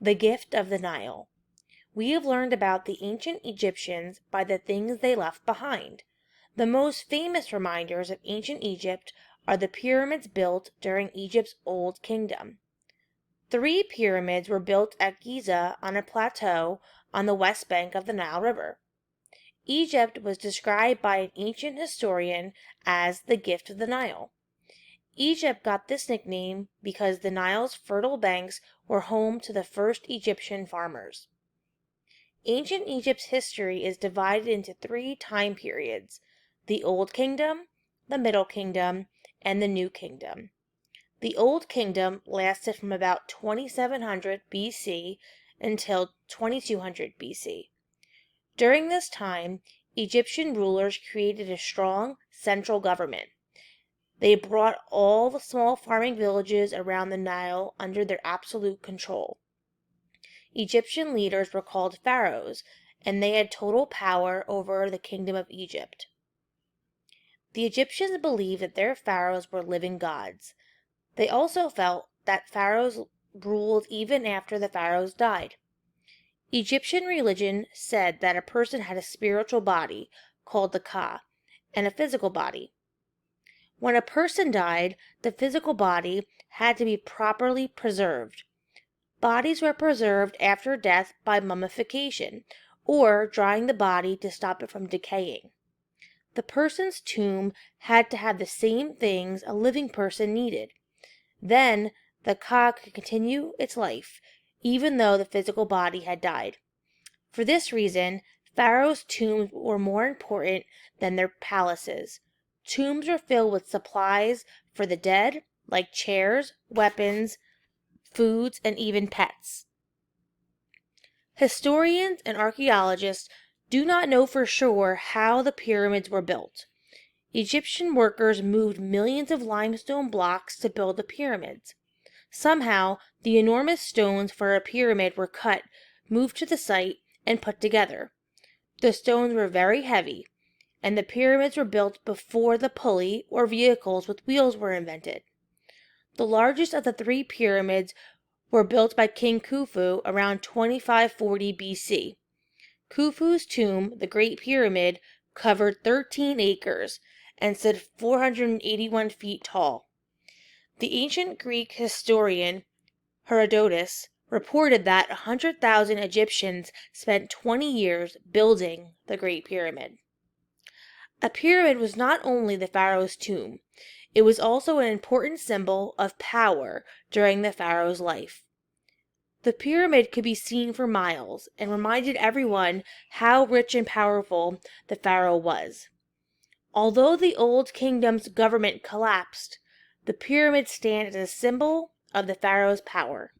The gift of the Nile. We have learned about the ancient Egyptians by the things they left behind. The most famous reminders of ancient Egypt are the pyramids built during Egypt's Old Kingdom. 3 pyramids were built at Giza on a plateau on the west bank of the Nile River. Egypt was described by an ancient historian as the gift of the Nile. Egypt got this nickname because the Nile's fertile banks were home to the first Egyptian farmers. Ancient Egypt's history is divided into 3 time periods: the Old Kingdom, the Middle Kingdom, and the New Kingdom. The Old Kingdom lasted from about 2700 BC until 2200 BC. During this time, Egyptian rulers created a strong central government. They brought all the small farming villages around the Nile under their absolute control. Egyptian leaders were called pharaohs, and they had total power over the kingdom of Egypt. The Egyptians believed that their pharaohs were living gods. They also felt that pharaohs ruled even after the pharaohs died. Egyptian religion said that a person had a spiritual body, called the Ka, and a physical body. When a person died, the physical body had to be properly preserved. Bodies were preserved after death by mummification, or drying the body to stop it from decaying. The person's tomb had to have the same things a living person needed. Then the Ka could continue its life, even though the physical body had died. For this reason, pharaohs' tombs were more important than their palaces. Tombs were filled with supplies for the dead, like chairs, weapons, foods, and even pets. Historians and archaeologists do not know for sure how the pyramids were built. Egyptian workers moved millions of limestone blocks to build the pyramids. Somehow, the enormous stones for a pyramid were cut, moved to the site, and put together. The stones were very heavy, and the pyramids were built before the pulley or vehicles with wheels were invented. The largest of the 3 pyramids were built by King Khufu around 2540 BC. Khufu's tomb, the Great Pyramid, covered 13 acres and stood 481 feet tall. The ancient Greek historian Herodotus reported that 100,000 Egyptians spent 20 years building the Great Pyramid. A pyramid was not only the pharaoh's tomb, it was also an important symbol of power during the pharaoh's life. The pyramid could be seen for miles and reminded everyone how rich and powerful the pharaoh was. Although the Old Kingdom's government collapsed, the pyramids stand as a symbol of the pharaoh's power.